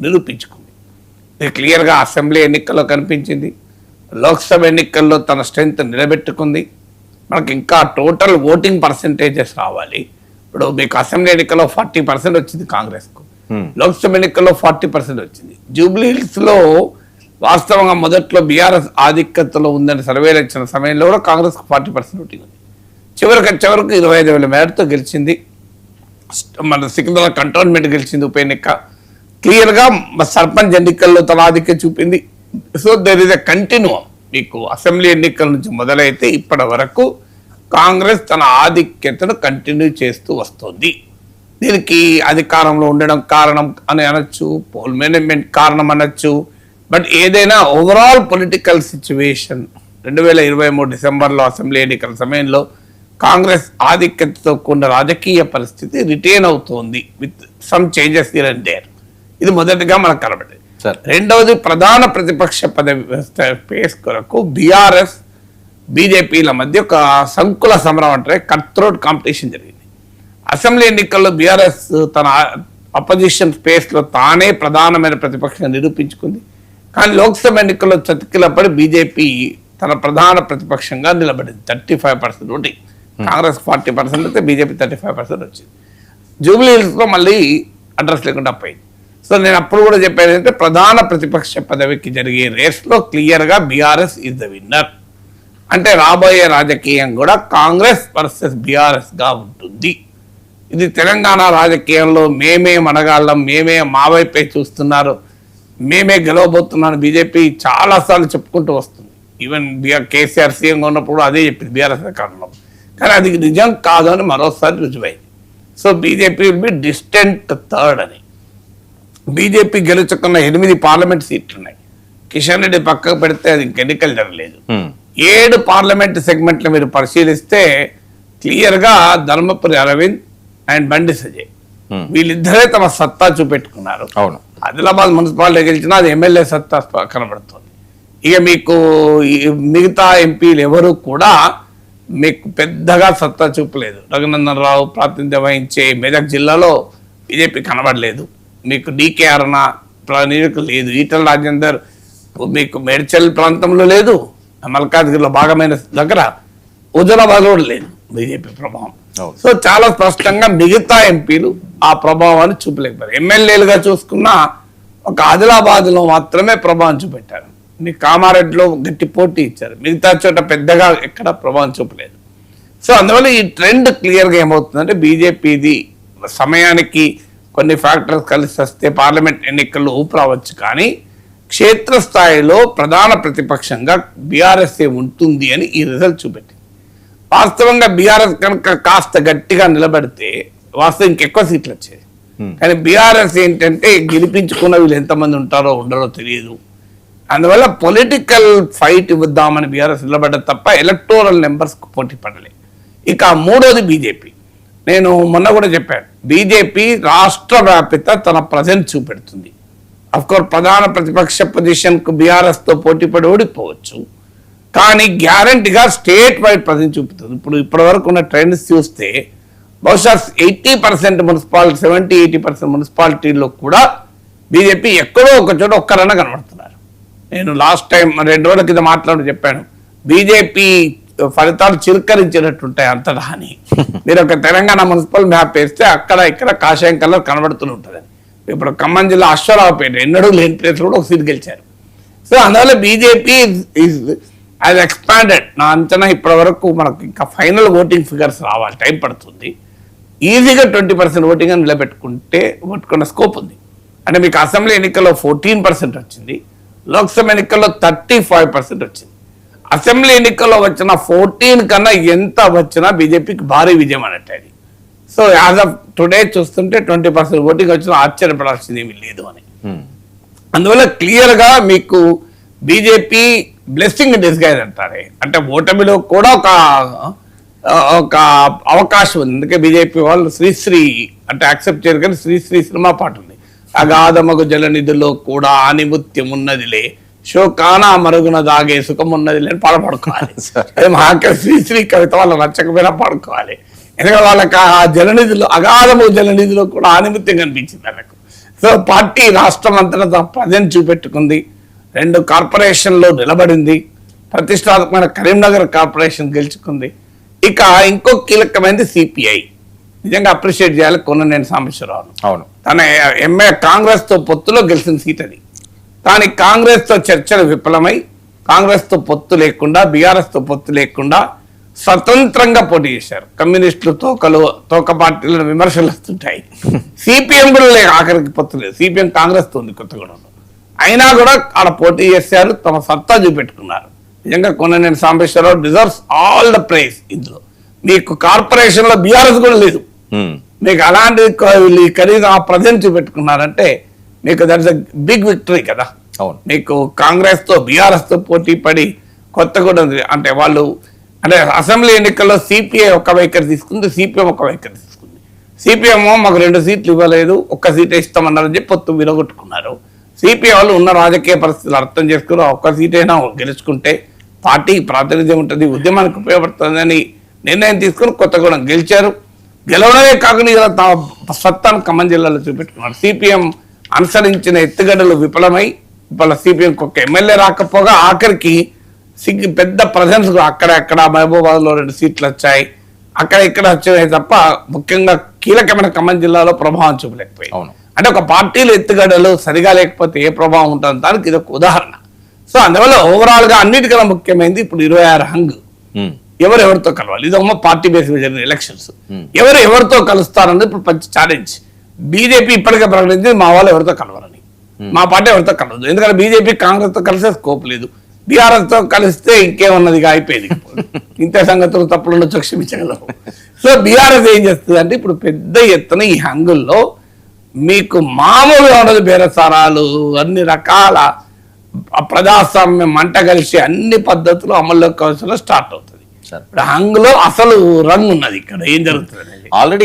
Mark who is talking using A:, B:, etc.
A: నిరూపించుకుంది. ఇది క్లియర్గా అసెంబ్లీ ఎన్నికల్లో కనిపించింది, లోక్సభ ఎన్నికల్లో తన స్ట్రెంగ్త్ నిలబెట్టుకుంది. మనకి ఇంకా టోటల్ ఓటింగ్ పర్సంటేజెస్ రావాలి. ఇప్పుడు మీకు అసెంబ్లీ ఎన్నికల్లో 40% వచ్చింది కాంగ్రెస్కు, లోక్సభ ఎన్నికల్లో 40% వచ్చింది. జూబ్లీ హిల్స్లో వాస్తవంగా మొదట్లో బీఆర్ఎస్ ఆధిక్యతలో ఉందని సర్వేలు ఇచ్చిన సమయంలో కూడా కాంగ్రెస్కు 40% ఓటింగ్ ఉంది. చివరికి 25,000 మేరతో గెలిచింది. మన సికింద్రాబాద్ కంటోన్మెంట్ గెలిచింది ఉప ఎన్నిక. క్లియర్గా సర్పంచ్ ఎన్నికల్లో తన ఆధిక్యం చూపింది. So there is a continuum. మీకు అసెంబ్లీ ఎన్నికల నుంచి మొదలైతే ఇప్పటి వరకు కాంగ్రెస్ తన ఆధిక్యతను కంటిన్యూ చేస్తూ వస్తుంది. దీనికి అధికారంలో ఉండడం కారణం అని అనొచ్చు, పోల్ మేనేజ్మెంట్ కారణం అనొచ్చు. బట్ ఏదైనా ఓవరాల్ పొలిటికల్ సిచ్యువేషన్ 2023 డిసెంబర్లో అసెంబ్లీ ఎన్నికల సమయంలో కాంగ్రెస్ ఆధిక్యతతో కూడిన రాజకీయ పరిస్థితి రిటైన్ అవుతోంది with some changes here and there. ఇది మొదటిగా మనకు కనబడింది. రెండవది, ప్రధాన ప్రతిపక్ష పదవి స్పేస్ కొరకు బీఆర్ఎస్ బీజేపీల మధ్య ఒక సంకుల సమరం అంటే కట్ త్రోట్ కాంపిటీషన్ జరిగింది. అసెంబ్లీ ఎన్నికల్లో బీఆర్ఎస్ తన అపోజిషన్ స్పేస్లో తానే ప్రధానమైన ప్రతిపక్షంగా నిరూపించుకుంది. కానీ లోక్సభ ఎన్నికల్లో చతికిలపడి బీజేపీ తన ప్రధాన ప్రతిపక్షంగా నిలబడింది. 35% ఓటింగ్, కాంగ్రెస్ 40% అయితే బీజేపీ 35% వచ్చింది. జూబ్లీ హిల్స్లో మళ్ళీ అడ్రస్ లేకుండా పోయింది. సో నేను అప్పుడు కూడా చెప్పేది ఏంటంటే ప్రధాన ప్రతిపక్ష పదవికి జరిగే రేస్లో క్లియర్గా బీఆర్ఎస్ ఈజ్ ద విన్నర్. అంటే రాబోయే రాజకీయం కూడా కాంగ్రెస్ వర్సెస్ బీఆర్ఎస్గా ఉంటుంది. ఇది తెలంగాణ రాజకీయంలో మేమే మనగాళ్ళం, మేమే మా వైపే చూస్తున్నారు, మేమే గెలవబోతున్నాను బీజేపీ చాలాసార్లు చెప్పుకుంటూ వస్తుంది. ఈవెన్ కేసీఆర్ సీఎంగా ఉన్నప్పుడు అదే చెప్పింది బీఆర్ఎస్ కారణం. కానీ అది నిజం కాదు అని మరోసారి రుజువైంది. So BJP will be distant third అని. బీజేపీ గెలుచుకున్న 8 పార్లమెంట్ సీట్లు ఉన్నాయి. కిషన్ రెడ్డి పక్కకు పెడితే అది ఇంకెన్నికలు జరగలేదు. 7 పార్లమెంట్ సెగ్మెంట్లు మీరు పరిశీలిస్తే క్లియర్గా ధర్మపురి అరవింద్ అండ్ బండి సంజయ్ వీళ్ళిద్దరే తమ సత్తా చూపెట్టుకున్నారు. అవును, ఆదిలాబాద్ మున్సిపాలిటీ గెలిచినా అది ఎమ్మెల్యే సత్తా కనబడుతుంది. ఇక మీకు మిగతా ఎంపీలు ఎవరు కూడా మీకు పెద్దగా సత్తా చూపలేదు. రఘునందన్ రావు ప్రాతినిధ్యం వహించే మెదక్ జిల్లాలో బీజేపీ కనబడలేదు. మీకు డీకే అరుణ నియోజకవర్గం లేదు. ఈటల రాజేందర్ మీకు మేడ్చల్ ప్రాంతంలో లేదు. మల్కాజ్గిరిలో భాగమైన దగ్గర హుజూరాబాద్ కూడా లేదు బీజేపీ ప్రభావం. సో చాలా స్పష్టంగా మిగతా ఎంపీలు ఆ ప్రభావాన్ని చూపలేకపోయారు. ఎమ్మెల్యేలుగా చూసుకున్న ఒక ఆదిలాబాద్లో మాత్రమే ప్రభావం చూపెట్టారు. మీకు కామారెడ్డిలో గట్టి పోటీ ఇచ్చారు, మిగతా చోట పెద్దగా ఎక్కడ ప్రభావం చూపలేదు. సో అందువల్ల ఈ ట్రెండ్ క్లియర్గా ఏమవుతుందంటే బీజేపీది సమయానికి కొన్ని ఫ్యాక్టర్స్ కలిసి వస్తే పార్లమెంట్ ఎన్నికల్లో ఊపు రావచ్చు, కానీ క్షేత్రస్థాయిలో ప్రధాన ప్రతిపక్షంగా బీఆర్ఎస్ ఉంటుంది అని ఈ రిజల్ట్ చూపెట్టింది. వాస్తవంగా బీఆర్ఎస్ కనుక కాస్త గట్టిగా నిలబడితే వాస్తవం ఇంకెక్కువ సీట్లు వచ్చాయి. కానీ బీఆర్ఎస్ ఏంటంటే గెలిపించుకున్న వీళ్ళు ఎంతమంది ఉంటారో ఉండరో తెలియదు. అందువల్ల పొలిటికల్ ఫైట్ ఇవ్వద్దామని బీఆర్ఎస్ నిలబడ్డ తప్ప ఎలక్టోరల్ నెంబర్స్కు పోటీ పడలే. ఇక మూడోది బీజేపీ. నేను మొన్న కూడా చెప్పాను, బీజేపీ రాష్ట్ర వ్యాప్త తన ప్రజెన్స్ చూపెడుతుంది. అఫ్కోర్స్ ప్రధాన ప్రతిపక్ష పొజిషన్కు బీఆర్ఎస్తో పోటీ పడి ఓడిపోవచ్చు, కానీ గ్యారంటీగా స్టేట్ వైడ్ ప్రజెన్స్ చూపుతుంది. ఇప్పటి వరకు ఉన్న ట్రెండ్స్ చూస్తే బహుశా 80% మున్సిపాలిటీ 70-80% మున్సిపాలిటీల్లో కూడా బీజేపీ ఎక్కడో ఒక చోట ఒక్కరన్నా కనబడుతున్నారు. నేను లాస్ట్ టైం 2 రోజుల కింద మాట్లాడి చెప్పాను, బీజేపీ ఫలితాలు చిరుకరించినట్టుంటాయి అంతటా అని. మీరు ఒక తెలంగాణ మున్సిపల్ మ్యాప్ వేస్తే అక్కడ ఇక్కడ కాషాయం కలర్ కనబడుతూ ఉంటుంది. ఇప్పుడు ఖమ్మం జిల్లా అశ్వరావుపేట ఎన్నడూ లేని ప్లేస్ కూడా ఒక సీట్ గెలిచారు. సో అందువల్ల బీజేపీ అది ఎక్స్పాండెడ్. నా అంచనా ఇప్పటి వరకు మనకు ఇంకా ఫైనల్ ఓటింగ్ ఫిగర్స్ రావాలి, టైం పడుతుంది. ఈజీగా 20% ఓటింగ్ అని పెట్టుకున్న స్కోప్ ఉంది. అంటే మీకు అసెంబ్లీ ఎన్నికల్లో 14% వచ్చింది, లోక్సభ ఎన్నికల్లో 35% వచ్చింది. అసెంబ్లీ ఎన్నికల్లో వచ్చిన 14 కన్నా ఎంత వచ్చినా బీజేపీకి భారీ విజయం అన్నట్టు. సో యాజ్ ఆఫ్ టుడే చూస్తుంటే 20% ఓటింగ్ వచ్చినా ఆశ్చర్యపడాల్సింది ఏమీ లేదు అని. అందువల్ల క్లియర్గా మీకు బీజేపీ బ్లెస్సింగ్ డిస్గైజ్ అంటారే, అంటే ఓటమిలో కూడా ఒక అవకాశం ఉంది. అందుకే బీజేపీ వాళ్ళు శ్రీశ్రీ అంటే యాక్సెప్ట్ చేయరు, కానీ శ్రీశ్రీ సినిమా పాట ఉంది, అగాధమగు జలనిధిలో కూడా ఆనిముత్యం ఉన్నదిలే, శోకానా మరుగున దాగే సుఖం ఉన్నదిలే అని పాడుకోవాలి. అదే మహాకవి శ్రీశ్రీ కవిత వాళ్ళు నచ్చకపోయినా పాడుకోవాలి. ఎందుకంటే వాళ్ళకి ఆ జలనిధిలో అగాధము జలనిధిలో కూడా ఆనిముత్యం కనిపించింది వాళ్ళకు. సో పార్టీ రాష్ట్రం అంతటా తన ప్రజెంట్ చూపెట్టుకుంది, 2 కార్పొరేషన్లో నిలబడింది, ప్రతిష్టాత్మకమైన కరీంనగర్ కార్పొరేషన్ గెలుచుకుంది. ఇక ఇంకో కీలకమైనది సిపిఐ. నిజంగా అప్రిషియేట్ చేయాలి కొననేని సాంబశివరావు.
B: అవును,
A: తన కాంగ్రెస్ తో పొత్తులో గెలిచిన సీట్ అది. కానీ కాంగ్రెస్ తో చర్చలు విఫలమై కాంగ్రెస్ తో పొత్తు లేకుండా, బీఆర్ఎస్ తో పొత్తు లేకుండా స్వతంత్రంగా పోటీ చేశారు. కమ్యూనిస్టులు తోక పార్టీలను విమర్శలు వస్తుంటాయి. సిపిఎం కూడా లేక ఆఖరికి పొత్తు లేదు. సిపిఎం కాంగ్రెస్ తో ఉంది కొత్తగూడెంలో. అయినా కూడా ఆడ పోటీ చేశారు, తమ సత్తా చూపెట్టుకున్నారు. నిజంగా Kunamneni Sambasivarao deserves all the prize. ఇందులో మీకు కార్పొరేషన్ లో బీఆర్ఎస్ కూడా లేదు, మీకు అలాంటి కనీసం ఆ ప్రజెంట్ చూపెట్టుకున్నారంటే మీకు that is a big victory కదా.
B: అవును,
A: మీకు కాంగ్రెస్ తో బీఆర్ఎస్ తో పోటీ పడి కొత్తగూడెం అంటే వాళ్ళు అంటే అసెంబ్లీ ఎన్నికల్లో సిపిఐ ఒక వైఖరి తీసుకుంది, సిపిఎం ఒక వైఖరి తీసుకుంది. సిపిఎం మాకు 2 సీట్లు ఇవ్వలేదు, 1 సీటే ఇస్తామన్నారని చెప్పి పొత్తు విరగొట్టుకున్నారు. సిపిఐ వాళ్ళు ఉన్న రాజకీయ పరిస్థితులు అర్థం చేసుకుని 1 సీటైనా గెలుచుకుంటే పార్టీకి ప్రాతినిధ్యం ఉంటుంది, ఉద్యమానికి ఉపయోగపడుతుందని నిర్ణయం తీసుకుని కొత్తగూడెం గెలిచారు. గెలవడమే కాకుండా ఇలా తమ సత్తాను ఖమ్మం జిల్లాలో చూపెట్టుకున్నారు. సిపిఎం అనుసరించిన ఎత్తుగడలు విఫలమై వాళ్ళ సిపిఎంకి ఒక ఎమ్మెల్యే రాకపోగా ఆఖరికి పెద్ద ప్రజెన్స్ అక్కడెక్కడ మహబూబాద్ లో 2 సీట్లు వచ్చాయి, అక్కడ ఇక్కడ వచ్చాయి తప్ప ముఖ్యంగా కీలకమైన ఖమ్మం జిల్లాలో ప్రభావం చూపలేకపోయి. అంటే ఒక పార్టీలు ఎత్తుగడలు సరిగా లేకపోతే ఏ ప్రభావం ఉంటుంది దానికి ఇది ఒక ఉదాహరణ. సో అందువల్ల ఓవరాల్ గా అన్నిటికన్నా ముఖ్యమైనది ఇప్పుడు 26 హంగ్ ఎవరెవరితో కలవాలి. ఇది ఒక పార్టీ బేస్ మీద జరిగిన ఎలక్షన్స్. ఎవరితో కలుస్తారన్నది ఇప్పుడు మంచి ఛాలెంజ్. బీజేపీ ఇప్పటికే ప్రకటించింది మా వాళ్ళు ఎవరితో కలవాలని, మా పార్టీ ఎవరితో కలవదు. ఎందుకంటే బీజేపీ కాంగ్రెస్ తో కలిసే స్కోప్ లేదు, బీఆర్ఎస్ తో కలిస్తే ఇంకేమన్నదిగా అయిపోయింది. ఇంత సంగతులు తప్పులను క్షమించగలవు. సో బీఆర్ఎస్ ఏం చేస్తుంది అంటే ఇప్పుడు పెద్ద ఎత్తున ఈ హంగుల్లో మీకు మామూలుగా ఉండదు, బేరసారాలు అన్ని రకాల ప్రజాస్వామ్యం మంట కలిసి అన్ని పద్ధతులు అమల్లోకి స్టార్ట్ అవుతుంది. ఇప్పుడు హంగులో అసలు రంగు ఉన్నది. ఇక్కడ ఏం జరుగుతుంది
B: ఆల్రెడీ